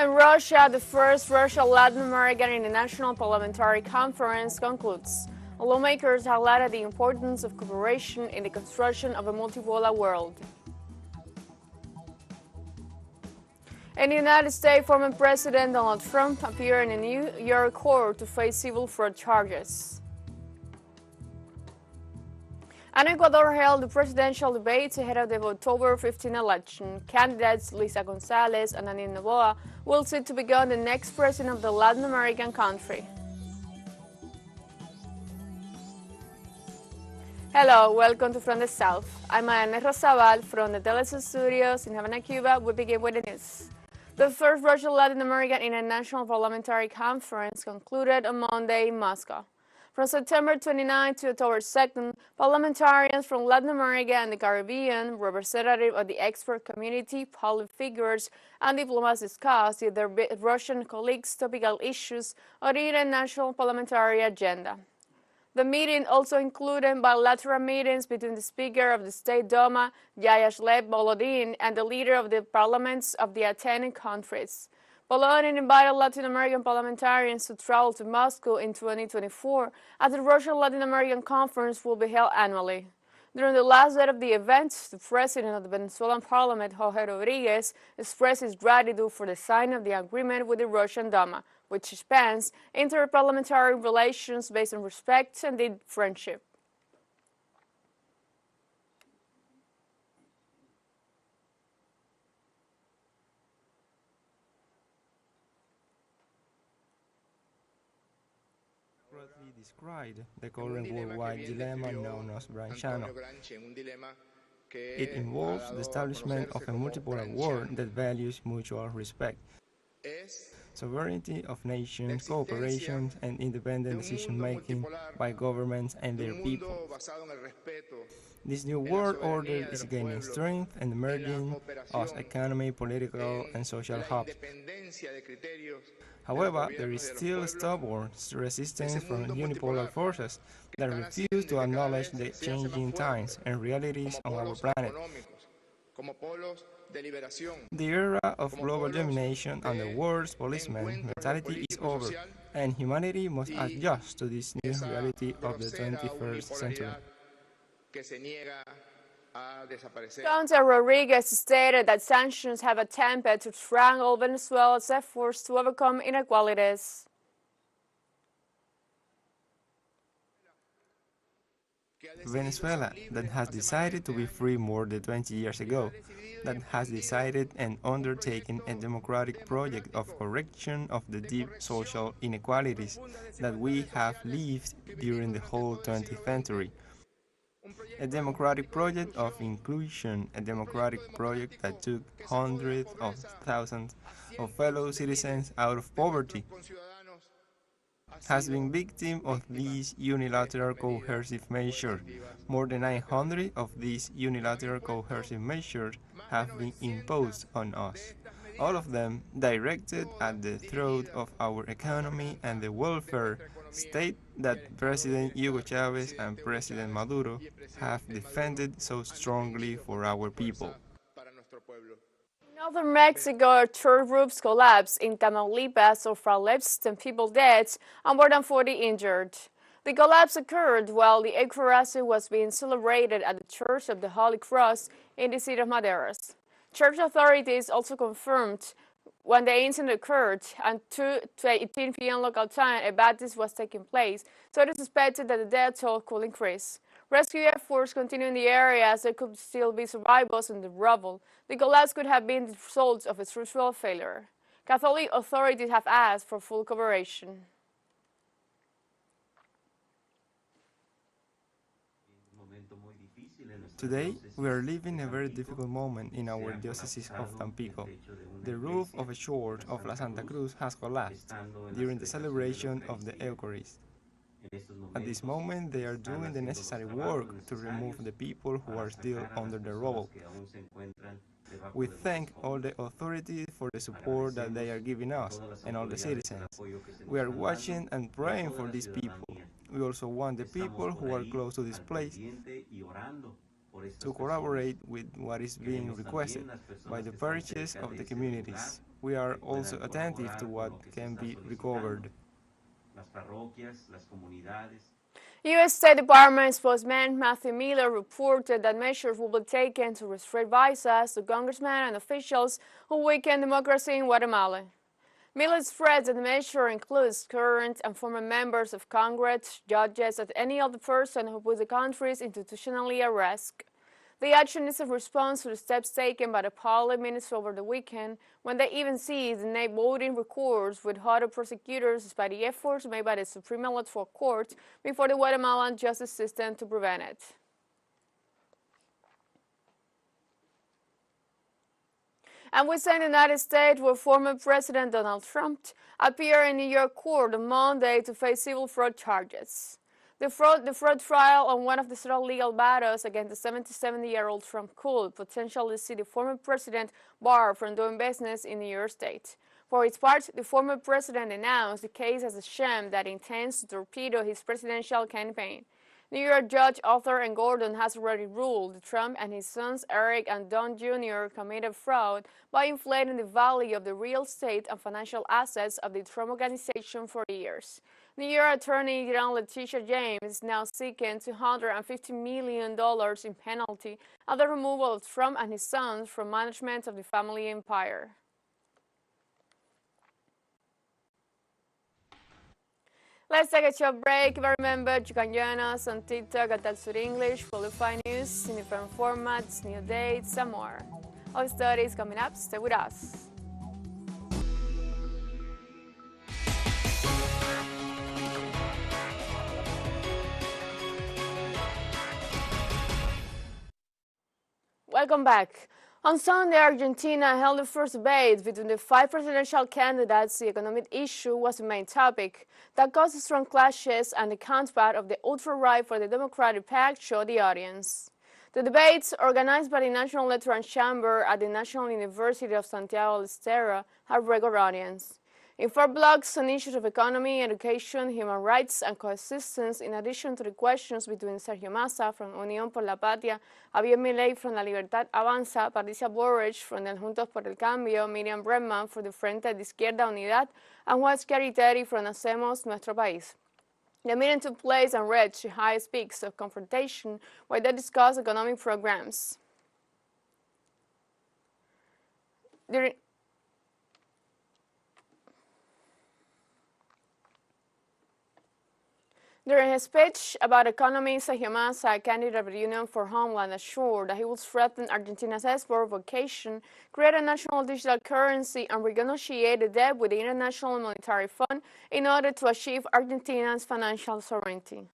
In Russia, the first Russia-Latin American International Parliamentary Conference concludes. Lawmakers highlighted the importance of cooperation in the construction of a multipolar world. In the United States, former President Donald Trump appeared in a New York court to face civil fraud charges. And Ecuador held the presidential debates ahead of the October 15 election. Candidates Lisa Gonzalez and Anin Noboa will seek to become the next president of the Latin American country. Hello, welcome to From the South. I'm Ana Rosabal from the teleSUR studios in Havana, Cuba. We begin with the news. The first Russia-Latin American International Parliamentary Conference concluded on Monday in Moscow. From September 29 to October 2nd, parliamentarians from Latin America and the Caribbean, representatives of the expert community, public figures, and diplomats discussed with their Russian colleagues topical issues on the international parliamentary agenda. The meeting also included bilateral meetings between the Speaker of the State Duma, Vyacheslav Volodin, and the leader of the parliaments of the attending countries. Volodin invited Latin American parliamentarians to travel to Moscow in 2024, as the Russian-Latin American Conference will be held annually. During the last day of the event, the president of the Venezuelan parliament, Jorge Rodriguez, expressed his gratitude for the signing of the agreement with the Russian Duma, which expands interparliamentary relations based on respect and deep friendship. Described the current worldwide dilemma known as Grand Channel. It involves the establishment of a multipolar world that values mutual respect, sovereignty of nations, cooperation, and independent decision-making by governments and their people. This new world order is gaining strength and emerging as economic, political, and social hub. However, there is still stubborn resistance from unipolar forces that refuse to acknowledge the changing times and realities on our planet. The era of global domination and the world's policeman mentality is over, and humanity must adjust to this new reality of the 21st century. Senator Rodriguez stated that sanctions have attempted to strangle Venezuela's efforts to overcome inequalities. Venezuela, that has decided to be free more than 20 years ago, that has decided and undertaken a democratic project of correction of the deep social inequalities that we have lived during the whole 20th century. A democratic project of inclusion, a democratic project that took hundreds of thousands of fellow citizens out of poverty, has been victim of these unilateral coercive measures. More than 900 of these unilateral coercive measures have been imposed on us, all of them directed at the throat of our economy and the welfare state that President Hugo Chavez and President Maduro have defended so strongly for our people. In northern Mexico, church roofs collapsed. In Tamaulipas, so far less 10 people dead and more than 40 injured. The collapse occurred while the Eucharist was being celebrated at the Church of the Holy Cross in the city of Maderas. Church authorities also confirmed when the incident occurred, and 2 to 18 p.m. local time, a baptism was taking place, so it is expected that the death toll could increase. Rescue efforts continue in the area as there could still be survivors in the rubble. The collapse could have been the result of a structural failure. Catholic authorities have asked for full cooperation. Today, we are living a very difficult moment in our diocese of Tampico. The roof of a church of La Santa Cruz has collapsed during the celebration of the Eucharist. At this moment, they are doing the necessary work to remove the people who are still under the rubble. We thank all the authorities for the support that they are giving us and all the citizens. We are watching and praying for these people. We also want the people who are close to this place to collaborate with what is being requested by the parishes of the communities. We are also attentive to what can be recovered. U.S. State Department spokesman Matthew Miller reported that measures will be taken to restrict visas to congressmen and officials who weaken democracy in Guatemala. Miller stressed that the measure includes current and former members of Congress, judges, and any other person who puts the country institutionally at risk. The action is a response to the steps taken by the parliament over the weekend, when they even seized the voting records with other prosecutors despite the efforts made by the Supreme Electoral Court before the Guatemalan justice system to prevent it. And we say in the United States, where former President Donald Trump appeared in New York court on Monday to face civil fraud charges. The fraud trial on one of the several legal battles against the 77-year-old Trump could potentially see the former president barred from doing business in New York State. For its part, the former president announced the case as a sham that intends to torpedo his presidential campaign. New York Judge Arthur N. Gordon has already ruled that Trump and his sons Eric and Don Jr. committed fraud by inflating the value of the real estate and financial assets of the Trump Organization for years. New York Attorney General Letitia James is now seeking $250 million in penalty at the removal of Trump and his sons from management of the family empire. Let's take a short break. Remember, you can join us on TikTok at teleSUR English for the fine news in different formats, new dates, and more. All studies coming up. Stay with us. Welcome back. On Sunday, Argentina held the first debate between the 5 presidential candidates. The economic issue was the main topic that caused strong clashes, and the counterpart of the ultra-right for the Democratic Pact showed the audience. The debates, organized by the National Electoral Chamber at the National University of Santiago del Estero, had record audience. In 4 blocks on issues of economy, education, human rights, and coexistence, in addition to the questions between Sergio Massa from Unión por la Patria, Javier Milei from La Libertad Avanza, Patricia Bullrich from el Juntos por el Cambio, Miriam Bregman from the Frente de Izquierda Unidad, and Juan Schiariteri from Hacemos Nuestro País. The meeting took place and reached the highest peaks of confrontation where they discussed economic programs. During his speech about economy, Sergio Massa, a candidate of the Union for Homeland, assured that he will strengthen Argentina's export vocation, create a national digital currency, and renegotiate the debt with the International Monetary Fund in order to achieve Argentina's financial sovereignty.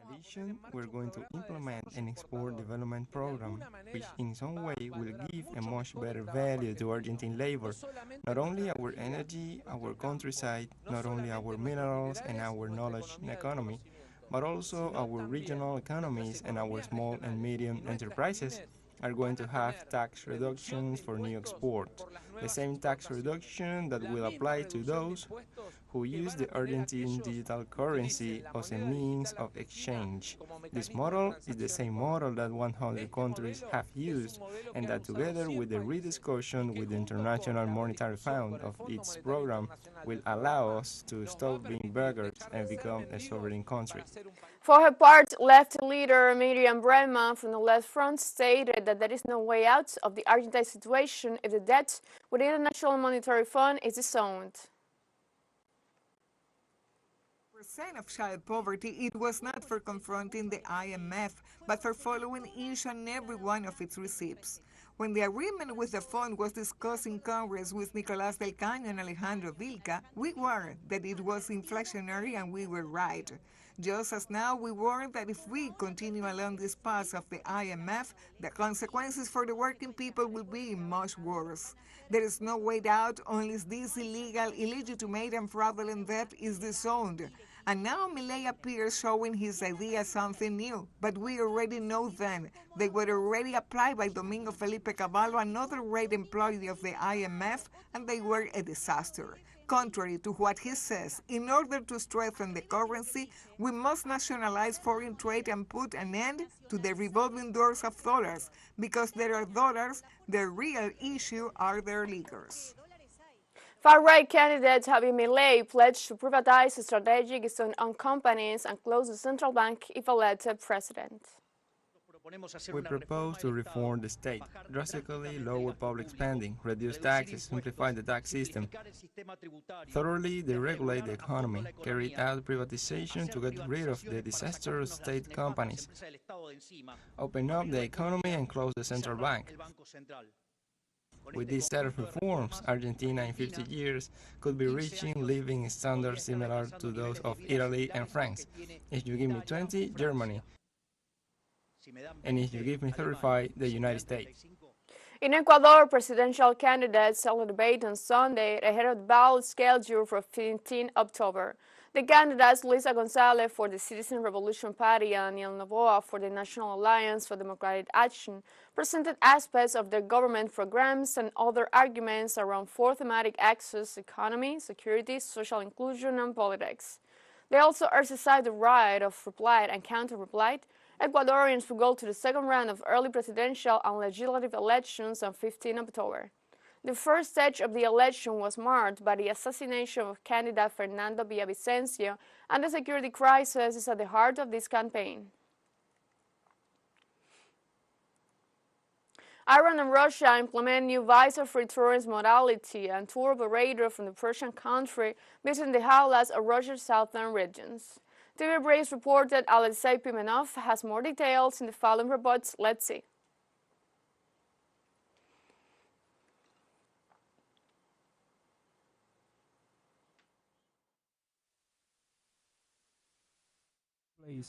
In addition, we're going to implement an export development program, which in some way will give a much better value to Argentine labor, not only our energy, our countryside, not only our minerals and our knowledge economy, but also our regional economies and our small and medium enterprises are going to have tax reductions for new export, the same tax reduction that will apply to those who use the Argentine digital currency as a means of exchange. This model is the same model that 100 countries have used, and that together with the rediscussion with the International Monetary Fund of its program will allow us to stop being beggars and become a sovereign country. For her part, left leader Miriam Bregman from the Left Front stated that there is no way out of the Argentine situation if the debt with the International Monetary Fund is disowned. Of child poverty, it was not for confronting the IMF, but for following each and every one of its receipts. When the agreement with the fund was discussed in Congress with Nicolás del Caño and Alejandro Vilca, we warned that it was inflationary, and we were right. Just as now we warn that if we continue along this path of the IMF, the consequences for the working people will be much worse. There is no way out unless this illegal, illegitimate, and fraudulent debt is disowned. And now Milei appears showing his idea something new, but we already know them. They were already applied by Domingo Felipe Cavallo, another great employee of the IMF, and they were a disaster. Contrary to what he says, in order to strengthen the currency, we must nationalize foreign trade and put an end to the revolving doors of dollars, because there are dollars, the real issue are their leaders. Far-right candidate Javier Milei pledged to privatize strategic state-owned companies and close the central bank if elected president. We propose to reform the state, drastically lower public spending, reduce taxes, simplify the tax system, thoroughly deregulate the economy, carry out privatization to get rid of the disastrous state companies, open up the economy and close the central bank. With this set of reforms, Argentina in 50 years could be reaching living standards similar to those of Italy and France. If you give me 20, Germany. And if you give me 35, the United States. In Ecuador, presidential candidates held a debate on Sunday ahead of the ballot scheduled for 15 October. The candidates, Luisa González for the Citizen Revolution Party and Daniel Noboa for the National Alliance for Democratic Action, presented aspects of their government programs and other arguments around four thematic axes: economy, security, social inclusion, and politics. They also exercised the right of reply and counter-reply. Ecuadorians will go to the second round of early presidential and legislative elections on 15 October. The first stage of the election was marked by the assassination of candidate Fernando Villavicencio, and the security crisis is at the heart of this campaign. Iran and Russia implement new visa-free tourism modality, and tour operators from the Persian country visiting the highlights of Russia's southern regions. TV Breaks reported Alexei Pimenov has more details in the following reports. Let's see.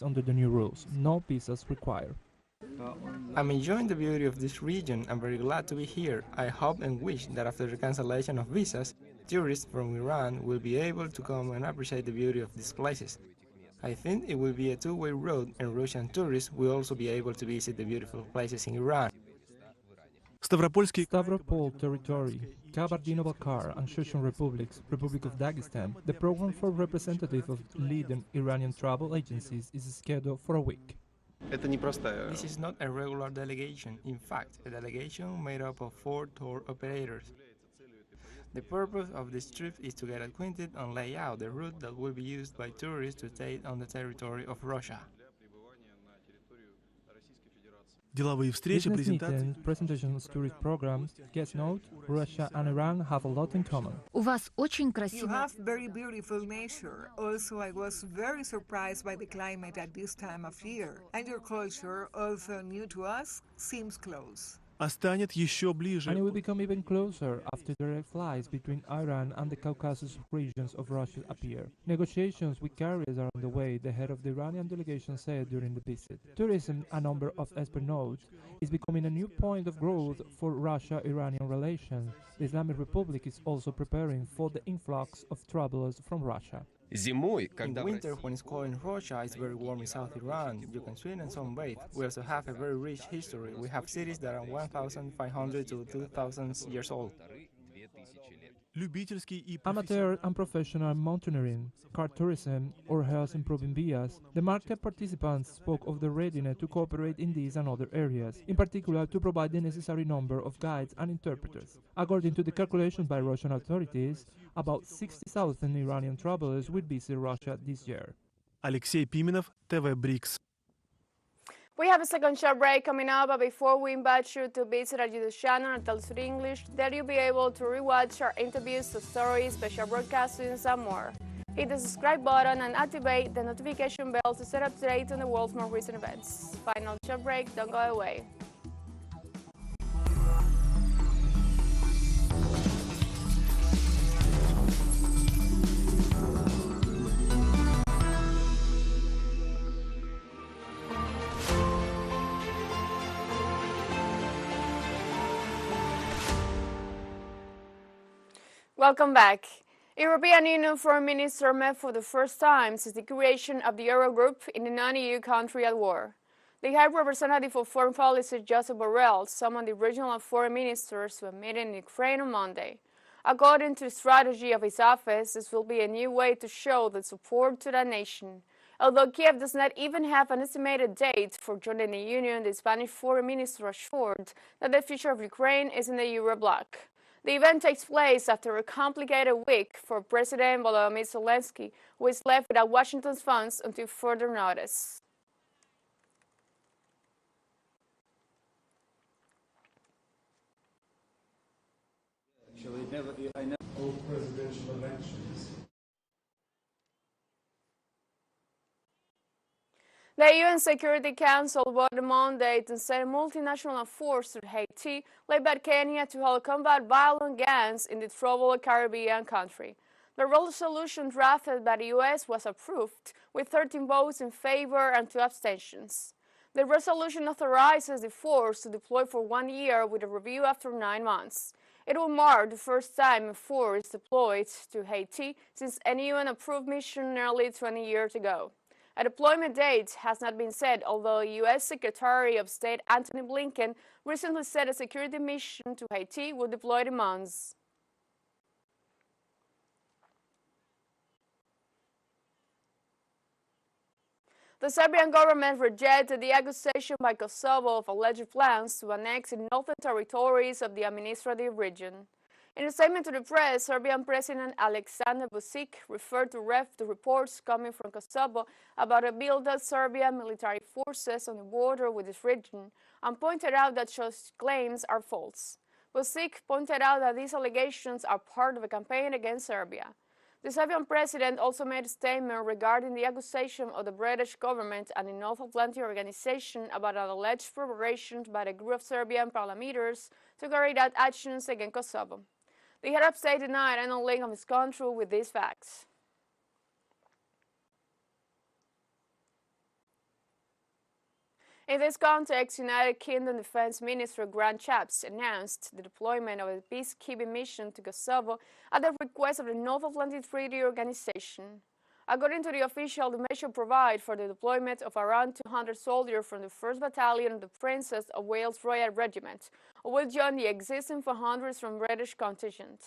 Under the new rules, no visas required. I'm enjoying the beauty of this region. I'm very glad to be here. I hope and wish that after the cancellation of visas, tourists from Iran will be able to come and appreciate the beauty of these places. I think it will be a two-way road, and Russian tourists will also be able to visit the beautiful places in Iran. Stavropol territory, Kabardino-Balkar and Chechen republics, Republic of Dagestan. The program for representatives of leading Iranian travel agencies is scheduled for a week. This is not a regular delegation. In fact, a delegation made up of 4 tour operators. The purpose of this trip is to get acquainted and lay out the route that will be used by tourists to stay on the territory of Russia. Business meetings, presentations, tourist programs, guest note, Russia and Iran have a lot in common. You have very beautiful nature. Also, I was very surprised by the climate at this time of year. And your culture, although new to us, seems close. And it will become even closer after direct flights between Iran and the Caucasus regions of Russia appear. Negotiations with carriers are underway, the head of the Iranian delegation said during the visit. Tourism, a number of experts note, is becoming a new point of growth for Russia-Iranian relations. The Islamic Republic is also preparing for the influx of travelers from Russia. In winter, when it's cold in Russia, it's very warm in South Iran. You can swim and sunbathe. We also have a very rich history. We have cities that are 1,500 to 2,000 years old. Amateur and professional mountaineering, car tourism, or health improving vías. The market participants spoke of the readiness to cooperate in these and other areas, in particular to provide the necessary number of guides and interpreters. According to the calculations by Russian authorities, about 60,000 Iranian travelers will visit Russia this year. Alexei Pimenov, TV BRICS. We have a second short break coming up, but before we invite you to visit our YouTube channel at teleSUR English, there you'll be able to rewatch our interviews, the stories, special broadcastings, and more. Hit the subscribe button and activate the notification bell to stay up to date on the world's more recent events. Final short break, don't go away. Welcome back. European Union Foreign Minister met for the first time since the creation of the Eurogroup in a non-EU country at war. The High Representative for Foreign Policy, Josep Borrell, summoned the regional foreign ministers to a meeting in Ukraine on Monday. According to the strategy of his office, this will be a new way to show the support to that nation. Although Kiev does not even have an estimated date for joining the Union, the Spanish foreign minister assured that the future of Ukraine is in the Euro bloc. The event takes place after a complicated week for President Volodymyr Zelensky, who is left without Washington's funds until further notice. Presidential elections. The UN Security Council voted Monday to send multinational force to Haiti, led by Kenya, to help combat violent gangs in the troubled Caribbean country. The resolution drafted by the U.S. was approved, with 13 votes in favor and 2 abstentions. The resolution authorizes the force to deploy for 1 year with a review after 9 months. It will mark the first time a force is deployed to Haiti since any UN-approved mission nearly 20 years ago. A deployment date has not been set, although U.S. Secretary of State Antony Blinken recently said a security mission to Haiti would deploy in months. The Serbian government rejected the accusation by Kosovo of alleged plans to annex the northern territories of the administrative region. In a statement to the press, Serbian President Aleksandar Vučić referred to the reports coming from Kosovo about a build-up Serbian military forces on the border with this region and pointed out that such claims are false. Vučić pointed out that these allegations are part of a campaign against Serbia. The Serbian president also made a statement regarding the accusation of the British government and the North Atlantic Organization about an alleged preparation by a group of Serbian parliamentarians to carry out actions against Kosovo. The head of state denied any link of his country with these facts. In this context, United Kingdom Defence Minister Grant Shapps announced the deployment of a peacekeeping mission to Kosovo at the request of the North Atlantic Treaty Organization. According to the official, the measure provides for the deployment of around 200 soldiers from the 1st Battalion of the Princess of Wales Royal Regiment, who will join the existing 400 from British contingent.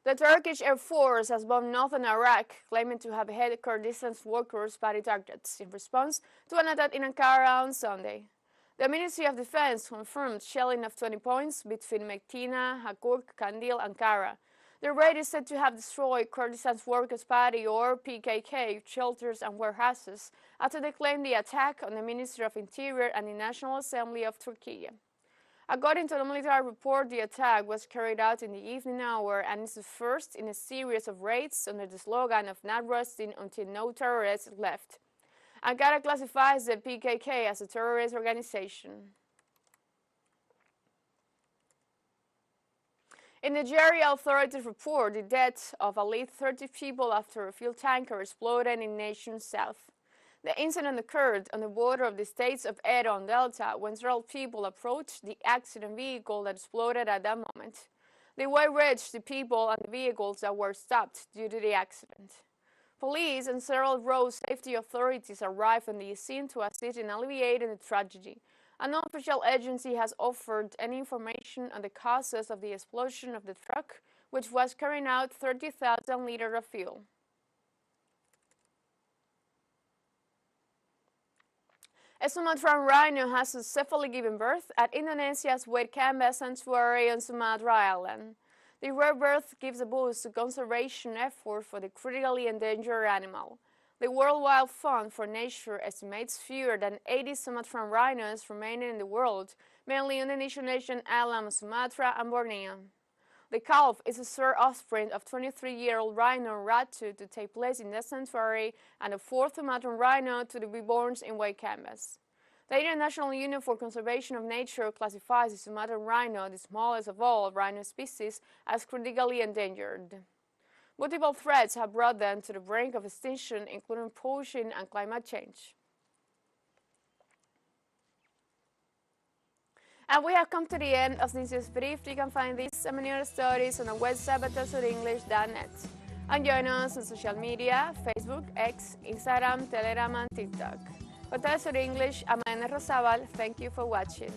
The Turkish Air Force has bombed northern Iraq, claiming to have hit Kurdistan workers' body targets in response to an attack in Ankara on Sunday. The Ministry of Defense confirmed shelling of 20 points between Metina, Hakuk, Kandil, and Ankara. The raid is said to have destroyed Kurdistan Workers' Party or PKK shelters and warehouses after they claimed the attack on the Ministry of Interior and the National Assembly of Turkey. According to the military report, the attack was carried out in the evening hour and is the first in a series of raids under the slogan of not resting until no terrorists left. Ankara classifies the PKK as a terrorist organization. In Nigeria, authorities report the death of at least 30 people after a fuel tanker exploded in the nation's south. The incident occurred on the border of the states of Edo and Delta when several people approached the accident vehicle that exploded at that moment. They reached the people and the vehicles that were stopped due to the accident. Police and several road safety authorities arrived on the scene to assist in alleviating the tragedy. An official agency has offered any information on the causes of the explosion of the truck, which was carrying out 30,000 liters of fuel. A Sumatran rhino has successfully given birth at Indonesia's Wet Canvas Sanctuary on Sumatra Island. The rare birth gives a boost to conservation efforts for the critically endangered animal. The World Wildlife Fund for Nature estimates fewer than 80 Sumatran rhinos remaining in the world, mainly on the Indonesian nation islands of Sumatra and Borneo. The calf is a third offspring of 23-year-old rhino Ratu to take place in the sanctuary and the fourth Sumatran rhino to be born in White Canvas. The International Union for Conservation of Nature classifies the Sumatran rhino, the smallest of all rhino species, as critically endangered. Multiple threats have brought them to the brink of extinction, including poaching and climate change. And we have come to the end of this news brief. You can find these and many other stories on our website at telesurenglish.net. And join us on social media, Facebook, X, Instagram, Telegram, and TikTok. For Telesur English, I'm Ana Rosabal. Thank you for watching.